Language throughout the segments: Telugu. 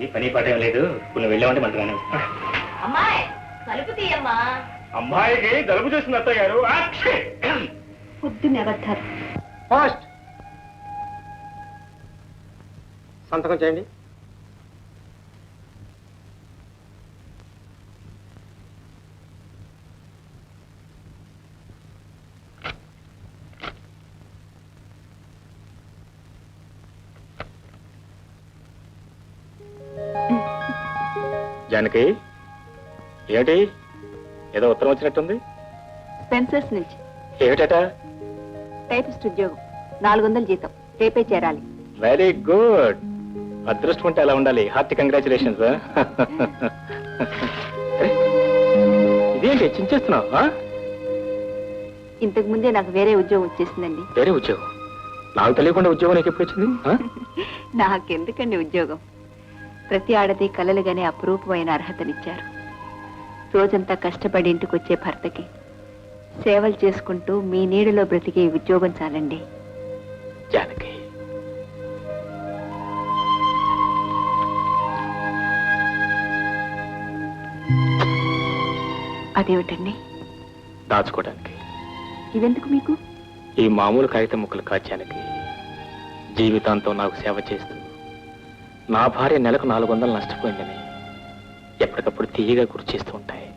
ఈ పని పాట ఏం లేదు. నువ్వు వెళ్ళామంటే మంటగానే. అమ్మాయి కలుపు తీయమ్మా. అమ్మాయికి జలుబు చేసింది అత్తయ్య గారు. పొద్దున్నే అబద్ధాలు. ఫాస్ట్ సంతకం చేయండి. జానకి ఏమిటి ఏదో ఉత్తరం వచ్చినట్టుంది? స్పెన్సర్స్ నుంచి. ఏమిటట? టైపిస్ట్ ఉద్యోగం, 400 జీతం, రేపే చేరాలి. Very good. అదృష్టం ఉంటే అలా ఉండాలి. Hearty congratulations. ఇదేంటి చించేస్తున్నావు? ఇంతకు ముందే నాకు వేరే ఉద్యోగం వచ్చేసిందండి. వేరే ఉద్యోగం? నాకు తెలియకుండా ఉద్యోగం నీకు ఎప్పుడు వచ్చింది? నాకెందుకండి ఉద్యోగం? ప్రతి ఆడది కలలుగానే అపురూపమైన అర్హతనిచ్చారు. రోజంతా కష్టపడి ఇంటికి వచ్చే భర్తకి సేవలు చేసుకుంటూ మీ నీడలో బ్రతికే ఉద్యోగం చాలండి. జానకి, అదేమిటండి? దాచుకోవడానికి. ఇవెందుకు మీకు? ఈ మామూలు కాగితం ముక్కలు కాచానికి జీవితాంతం నాకు సేవ చేస్తూ నా భార్య నెలకు 400 నష్టపోయిందని ఎప్పటికప్పుడు తీయగా గుర్తు చేస్తూ ఉంటాయి.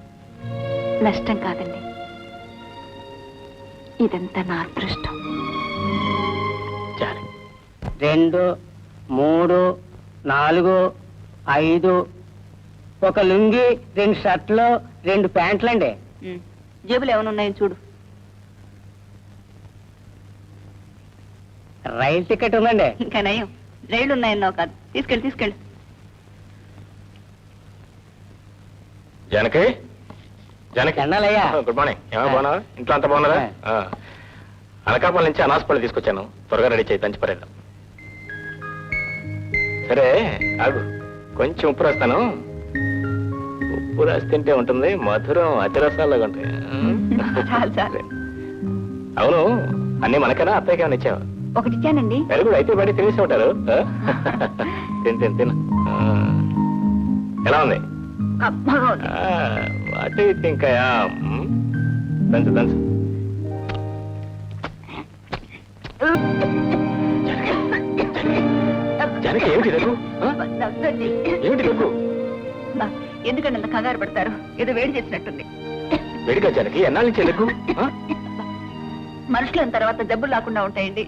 నష్టం కాదండి, ఇదంతా నా అదృష్టం. 2, 3, 4, 5 ఒక లుంగి, 2 షర్ట్లు, 2 ప్యాంట్లండి. జేబులు ఏమైనా చూడు. రైలు టికెట్ ఉందండి. ఇంకా నయం, రైళ్లు ఉన్నాయన్నావు కాదు. తీసుకెళ్ళి. జానకి, జానకి, అన్నాలయ్యా. Good morning. ఏమో బాగున్నా? ఇంట్లో అంతా బాగున్నారా? అనకాపల్లి నుంచి అనాసపల్లి తీసుకొచ్చాను. త్వరగా రెడీ చేయి, దంచి పరేద్దాం. సరే ఆగు, కొంచెం ఉప్పు రాస్తాను. ఉప్పు రాసి తింటే ఉంటుంది మధురం, అతిరసాలాగా ఉంటాయి. అవును, అన్నీ మనకైనా అత్తయ్యకి ఏమైనా ఇచ్చావా? ఒకటిచ్చానండి. Very good. అయితే బయట తినేసి ఉంటారు. తిను. ఎలా ఉంది? అటు ఇంకా దంచు. జనకి ఏమిటి దగ్గు? ఏమిటి దగ్గు? ఎందుకంటే అంత కంగారు పడతారు? ఏదో వేడి చేసినట్టుంది. వేడిగా జనకి? ఎన్నాళ్ళ నుంచి దగ్గు? మనుషులు తర్వాత జబ్బులు లేకుండా ఉంటాయండి.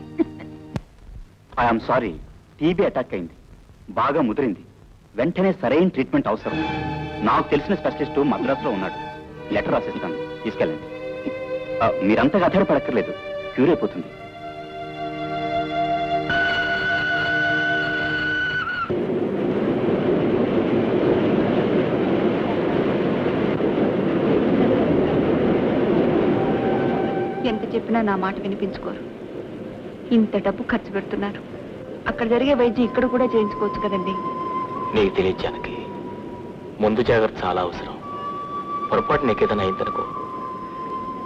ఐఎమ్ సారీ, టీబీ అటాక్ అయింది, బాగా ముదిరింది. వెంటనే సరైన ట్రీట్మెంట్ అవసరం. నాకు తెలిసిన స్పెషలిస్ట్ మద్రాసులో ఉన్నాడు. లెటర్ రాసిస్తాను, తీసుకెళ్ళండి. మీరంతగా ఆధారపడక్కర్లేదు, క్యూర్ అయిపోతుంది. ఎంత చెప్పినా నా మాట వినిపించుకోరు. ఇంత డబ్బు ఖర్చు పెడుతున్నారు, అక్కడ జరిగే వైద్యం ఇక్కడ కూడా చేయించుకోవచ్చు కదండి. నీకు తెలియదు జానకి, ముందు జాగ్రత్త చాలా అవసరం. పొరపాటు నీకేదైనా అయిందనుకో,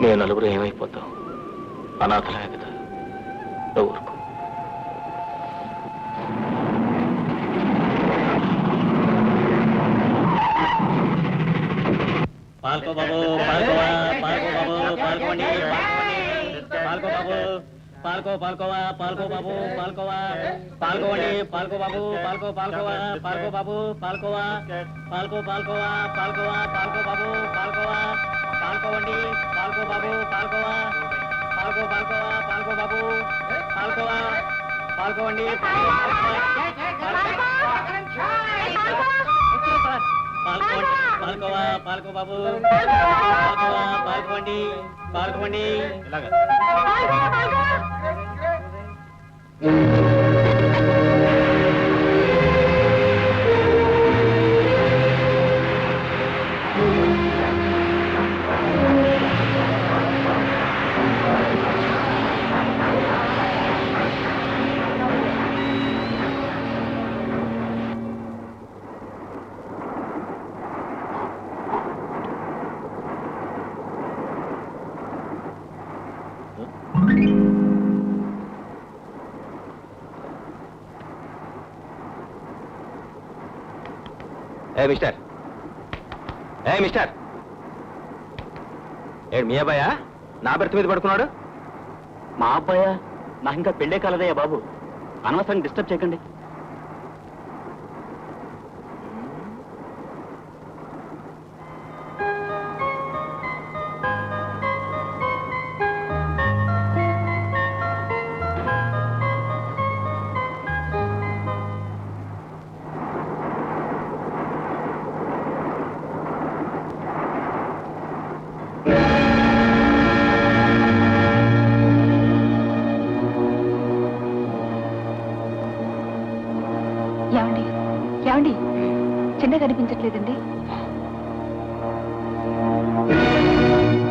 నేను నలుగురు ఏమైపోతాం? అనాథలే కదా. ఊరుకో. పాల్కో బాబు, పాల్కోవా, పాల్కో బాబు, పాల్కోండి, పాల్కో బాబు, పాల్కోవా, పాల్కో బాబు, పాల్కోవా, పాల్కోండి, పాల్కో బాబు, పాల్కోవా, పాల్కో బాబు, పాల్కోవా, పాల్కో బాబు, పాల్కోవా, పాల్కోండి, పాల్కో బాబు, పాల్కోవా, పాల్కో బాబు, పాల్కోవా, పాల్కోండి, పాల్కో బాబు, పాల్కోండి. మిస్టర్ మిస్టర్ ఏడు మీ అబ్బాయా నా బెర్త్ మీద పడుకున్నాడు? మా అబ్బాయా? నాకు ఇంకా పెళ్ళే కాలదయ్యా బాబు, అనవసరంగా డిస్టర్బ్ చేయకండి. ఏమండి ఏమండి చిన్న కనిపించట్లేదండి.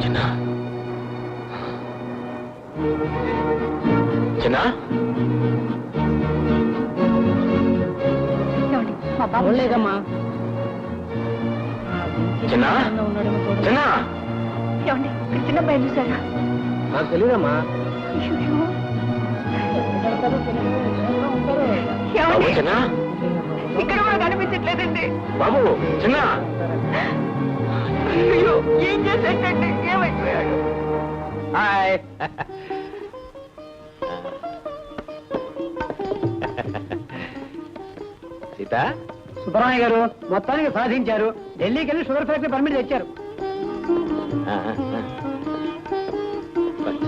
చిన్న చిన్న ఏమండి మా బాబు లేదమ్మా. చిన్న చిన్న ఏమండి ఇక్కడ చిన్న అబ్బాయి చూసారా? నాకు తెలియదమ్మా. అయ్యో. బాబు ఏమండి చిన్న ఇక్కడ కూడా కనిపించట్లేదండి. బాబు చిన్న అయ్యో ఏం చేసేటండి? ఏమైపోయాడు? హాయ్ సీత సుబ్బరామయ్య గారు మొత్తానికి సాధించారు. ఢిల్లీకి వెళ్ళి షుగర్ ఫ్యాక్టరీ పర్మిట్ తెచ్చారు.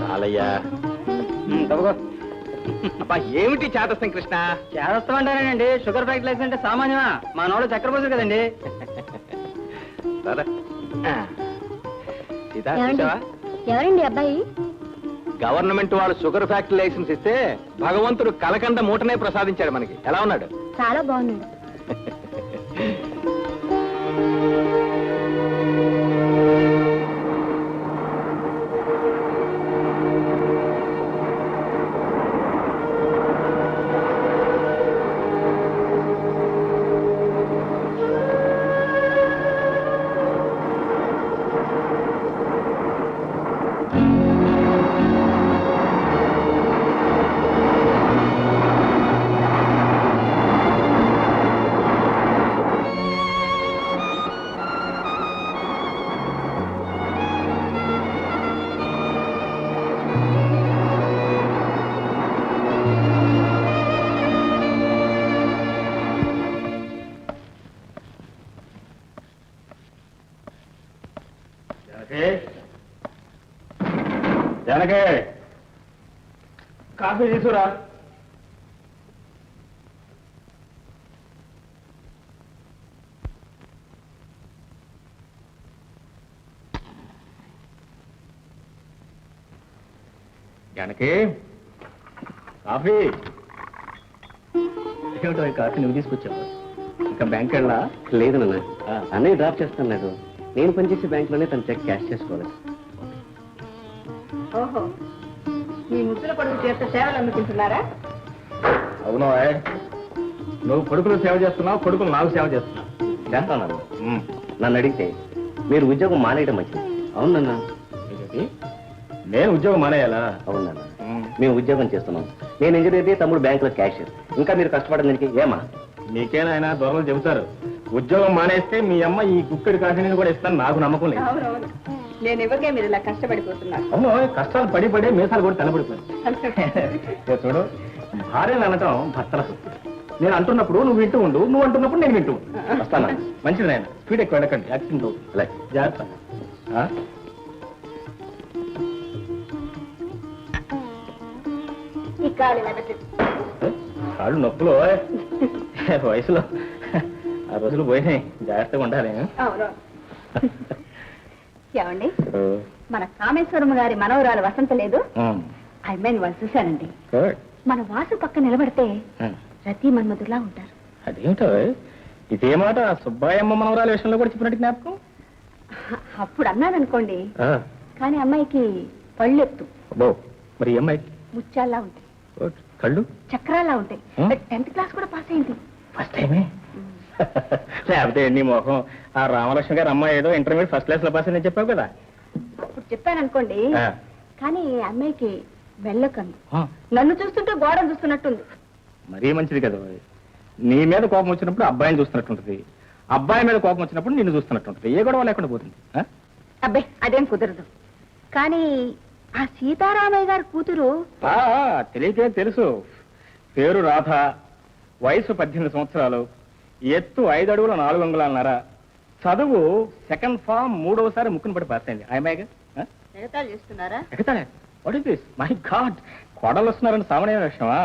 చాలయ్యా. అబ్బా ఏమిటి చేతస్థం కృష్ణ? చేదస్తం అంటారేనండి, షుగర్ ఫ్యాక్టరీ లైసెన్స్ అంటే సామాన్యమా? మా నోడు చక్కెర పోసారు కదండి. సరే సీత చూసావా? ఎవరండి అబ్బాయి? గవర్నమెంట్ వాళ్ళు షుగర్ ఫ్యాక్టరీ లైసెన్స్ ఇస్తే భగవంతుడు కలకండ మూటనే ప్రసాదించాడు మనకి. ఎలా ఉన్నాడు? చాలా బాగున్నాడు. జనకే కాఫీ తీసుకురా. జనకి కాఫీ. ఏమిటో ఈ కాఫీ నువ్వు తీసుకొచ్చావు? ఇంకా బ్యాంక్ వెళ్ళా? లేదు నాన్న, అన్నయ్య డ్రాప్ చేస్తాను. లేదు, నేను పనిచేసే బ్యాంక్ లోనే తన చెక్ క్యాష్ చేసుకోవాలి. ఓహో మీ ముద్దుల కొడుకు చేత సేవలు అందుకుంటున్నారా? అవును, నువ్వు కొడుకులు సేవ చేస్తున్నావు, కొడుకులు నాకు సేవ చేస్తున్నావు. చేస్తాను. నన్ను అడిగితే మీరు ఉద్యోగం మానేయడం మంచిది. అవునన్నా. నేను ఉద్యోగం మానేయాలా? అవునన్నా, మేము ఉద్యోగం చేస్తున్నాం. నేను ఇంజనీర్, తమ్ముడు బ్యాంకులో క్యాషియర్. ఇంకా మీరు కష్టపడడానికి ఏమా? నీకేనాయనా దొరలు చెబుతారు. ఉద్యోగం మానేస్తే మీ అమ్మ ఈ కుక్కడి కాఫీని కూడా ఇస్తాను, నాకు నమ్మకం లేదు. అవునవును, నేను ఇవ్వకే మీరు ఇలా కష్టపడిపోతున్నారు. అవును, కష్టాలు పడి పడే మీసాలు కూడా తెల్లబడిపోయాయి. చూడు, భార్యలు అనటం భర్తల సొత్తు. నేను అంటున్నప్పుడు నువ్వు వింటూ ఉండు, నువ్వు అంటున్నప్పుడు నేను వింటూ ఉండు. వస్తానా? మంచిది నాయన, స్పీడ్ ఎక్కువ వెళ్ళకండి, యాక్సిడెంట్ అవుతుంది. అలాగే జాగ్రత్త. కాళ్ళు నొప్పులు వయసులో ఆ రోజులు పోయినాయి, జాగ్రత్తగా ఉండాలి. ఏమండి, మన కామేశ్వరమ్మ గారి మనవరాలు వసంత లేదు, ఆ అమ్మాయిని వాళ్ళు చూశానండి. మన వాసు పక్క నిలబడితే రతి మన్మధులా ఉంటారు. అదేమిటో ఇదే మాట సుబ్బాయమ్మ మనవరాల విషయంలో కూడా చెప్పినట్టు జ్ఞాపకం. అప్పుడు అన్నాననుకోండి, కానీ అమ్మాయికి పళ్ళు ఎత్తు, మరి అమ్మాయికి ముత్యాల్లా ఉంటాయి, కళ్ళు చక్రాల్లా ఉంటాయి. 10th క్లాస్ కూడా పాస్ అయింది. ఫస్ట్ టైమే. లేకపోతే నీ మొహం ఆ రామలక్ష్మి గారు అమ్మాయి ఏదో ఇంటర్మీడియట్ ఫస్ట్ క్లాస్ లో పాస్ అని చెప్పావు కదా. అప్పుడు చెప్పాననుకోండి, కానీ అమ్మాయికి వెళ్ళకండి. నన్ను చూస్తుంటే గోడను చూస్తున్నట్టుంది. మరీ మంచిది కదా. నీ మీద కోపం వచ్చినప్పుడు అబ్బాయిని చూస్తున్నట్టుంటది, అబ్బాయి మీద కోపం వచ్చినప్పుడు నిన్ను చూస్తున్నట్టుంటుంది. ఏ గొడవ లేకుండా పోతుంది. ఆ? అబ్బే అదేం కుదరదు. కానీ ఆ సీతారామయ్య గారి కూతురు ఆ, తెలియకే తెలుసు. పేరు రాధ, వయసు 18 సంవత్సరాలు, ఎత్తు 5 అడుగుల 4 అంగుళాలన్నర, చదువు సెకండ్ ఫామ్ 3వసారి ముక్కును పడి పాస్ అయింది. ఆయమ్మాయిగా ఎగతాళి చేస్తున్నారా? ఎగతాడే. What is this? My God, కోడలు వస్తున్నారని సామాన్య విషయమా?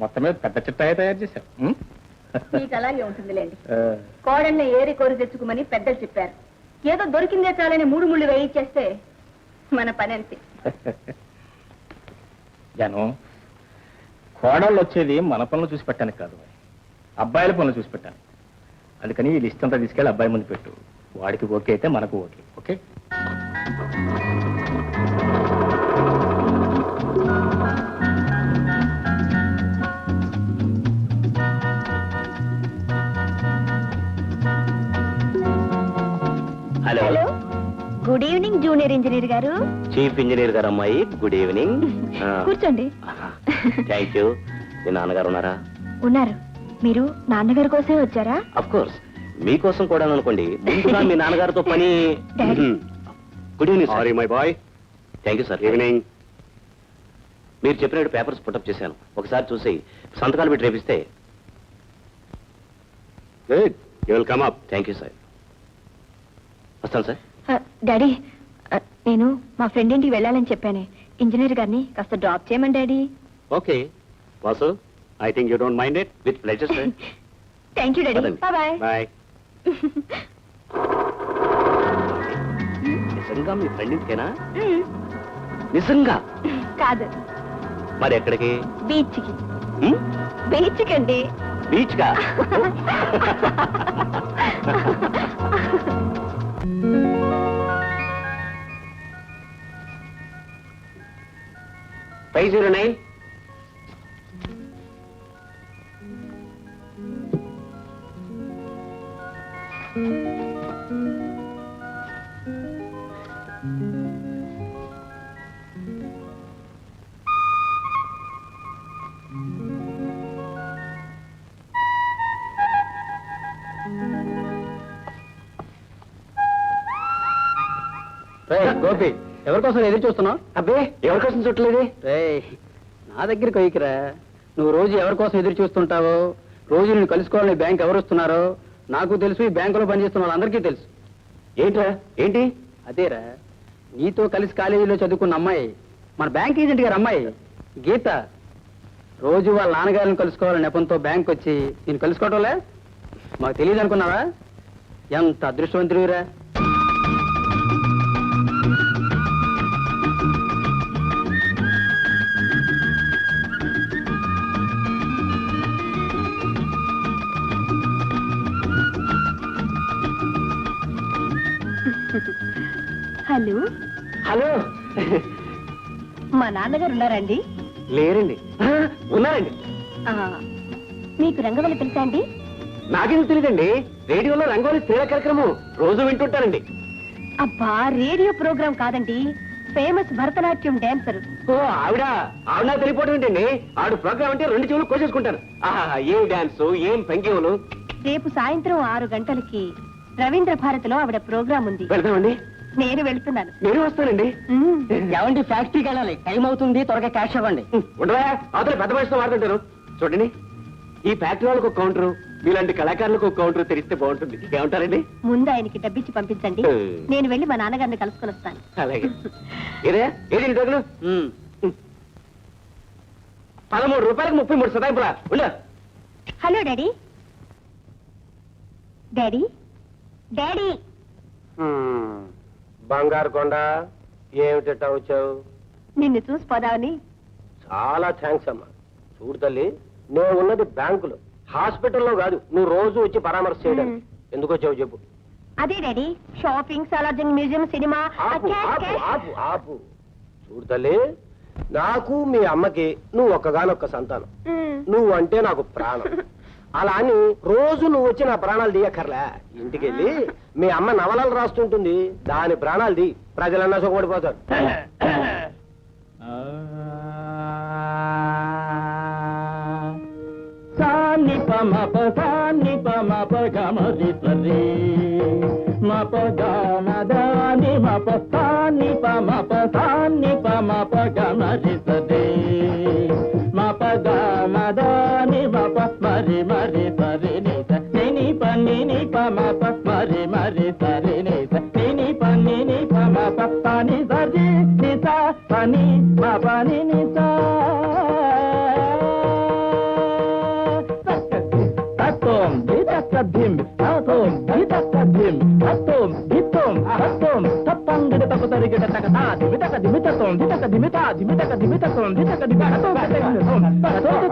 మొత్తం మీద పెద్ద చిట్టాయే తయారు చేశారు. మీకు అలాగే ఉంటుందిలేండి. కోడల్ని ఏరి కోరి తెచ్చుకోమని పెద్దలు చెప్పారు. ఏదో దొరికిందే చాలని 3 ముళ్ళు వేయించేస్తే మన పని అంతే. జనం, కోడళ్ళు వచ్చేది మన పనులు చూసి పెట్టానికి కాదు, అబ్బాయిల పనులు చూసి పెట్టాను. అందుకని ఈ లిస్ట్ అంతా తీసుకెళ్ళి అబ్బాయి ముందు పెట్టు. వాడికి ఓకే అయితే మనకు okay. Okay? Hello. Good evening junior engineer గారు. చీఫ్ ఇంజనీర్ గారు అమ్మాయి, గుడ్ ఈవినింగ్. కూర్చోండి. Thank you. మీ నాన్నగారు ఉన్నారా? ఉన్నారు. మీరు నాన్నగారి కోసమే వచ్చారా? అఫ్ కోర్స్, మీకోసం కూడా అనుకోండి. ముందుగా మీ నాన్నగారితో పని. Daddy. Good evening. Sorry my boy. Thank you sir. Evening. మీరు చెప్పినట్టు పేపర్స్ పుటప్ చేశాను. ఒకసారి చూసి సంతకాలు పెట్టి రేపిస్తే. Good, you will come up. Thank you sir. వస్తాను సార్. డాడీ, నేను మా ఫ్రెండ్ ఇంటికి వెళ్ళాలని చెప్పానే, ఇంజనీర్ గారిని కాస్త డ్రాప్ చేయమని daddy. Okay. Vasu, I think you don't mind it. With pleasure sir. Thank you daddy. పదండి. బాయ్. బాయ్. నిజంగా మీ ఫ్రెండ్ ఇంటికేనా? నిజంగా? కాదు, మరి ఎక్కడికి? బీచ్కి. బీచ్కి అండి. బీచ్ కా? ఫైవ్ 09. గోపి, ఎవరికోసం ఎదురు చూస్తున్నావు? అబ్బే, ఎవరికోసం చుట్టలేదే? నా దగ్గరికి పోయికిరా. నువ్వు రోజు ఎవరికోసం ఎదురు చూస్తుంటావో, రోజు నేను కలుసుకోవాలని బ్యాంక్ ఎవరు వస్తున్నారో నాకు తెలుసు, ఈ బ్యాంకులో పనిచేస్తున్న వాళ్ళందరికీ తెలుసు. ఏంట్రా? ఏంటి? అదేరా, నీతో కలిసి కాలేజీలో చదువుకున్న అమ్మాయి, మన బ్యాంక్ ఏజెంట్ గారు అమ్మాయి గీత, రోజు వాళ్ళ నాన్నగారిని కలుసుకోవాలని నెపంతో బ్యాంక్ వచ్చి నేను కలుసుకోవటంలే మాకు తెలియదు అనుకున్నావా? ఎంత అదృష్టవంతుడివిరా. హలో. హలో. మా నాన్నగారు ఉన్నారండి? లేరండి. ఉన్నారండి. మీకు రంగవల్లి తెలుసా అండి? నాకేం తెలియదండి. రేడియోలో రంగోలి స్త్రీల కార్యక్రమం రోజు వింటుంటానండి. అబ్బా, రేడియో ప్రోగ్రాం కాదండి, ఫేమస్ భరతనాట్యం డాన్సర్. ఓ, ఆవిడ నాకు తెలియపోవడం ఏంటండి? ఆవిడ ప్రోగ్రామ్ అంటే 2 చెవులు కోసేసుకుంటాను. ఏం డాన్స్, ఏం పెంకేవులు. రేపు సాయంత్రం 6 గంటలకి రవీంద్ర భారతిలో ఆవిడ ప్రోగ్రాం ఉంది. వెళ్దామండి. నేను వెళ్తున్నాను. నేను వస్తానండి. ఏమండి, ఫ్యాక్టరీకి వెళ్ళాలి, టైం అవుతుంది, త్వరగా క్యాష్ ఇవ్వండి. ఉండవా? అవతల పెద్ద వయసులో వాడుతుంటారు. చూడండి, ఈ ఫ్యాక్టరీ వాళ్ళకు ఒక కౌంటర్, మీలాంటి కళాకారులకు ఒక కౌంటర్ తెరిస్తే బాగుంటుంది. ఏమంటారండి? ముందు ఆయనకి డబ్బిచ్చి పంపించండి, నేను వెళ్ళి మా నాన్నగారిని కలుసుకొని వస్తాను. అలాగే. ఏదే ఏది డబ్బులు? 13 రూపాయలకు 33 సదాయింపులా. ఉండ. Hello daddy. Daddy, daddy. బంగారు కొండ, ఏమిటట్టా వచ్చావు? నిన్ను చూసి పోదామని. చాలా థ్యాంక్స్ అమ్మా. చూడు తల్లి, నేను ఉన్నది బ్యాంకులో, హాస్పిటల్లో కాదు. నువ్వు రోజు వచ్చి పరామర్శ చేయడానికి. ఎందుకు వచ్చావు చెప్పు. అదే daddy, shopping, Salar Jung museum, cinema. ఆపు ఆపు ఆపు ఆపు. చూడు తల్లి, నాకు మీ అమ్మకి నువ్వు ఒక్కగానొక్క సంతానం. నువ్వు అంటే నాకు ప్రాణం. అలా అని రోజు నువ్వు వచ్చి నా ప్రాణాలు తీయక్కర్లే. ఇంటికెళ్ళి మీ అమ్మ నవలలు రాస్తుంటుంది, దాని ప్రాణాలు తీ. ప్రజలన్నా సుఖపడిపోతారు. సాని పమ ప సాని పమ ప గమది సరి గమదాని మప సాని పమప సాని పమప గమరి సరే మప గమదాని మప మరి మరి సరి నిని పని పమప మరి మరి సరి నిని పని పమప పని సరి నిత పని మపని నిత Atom, ditakadim, atom, ditakadim, atom, ditom, atom, tapang gede tako tari gede takata, dimitaka dimitatom, ditaka dimita, dimitaka dimitatom, ditaka dimitatom, atom, atom,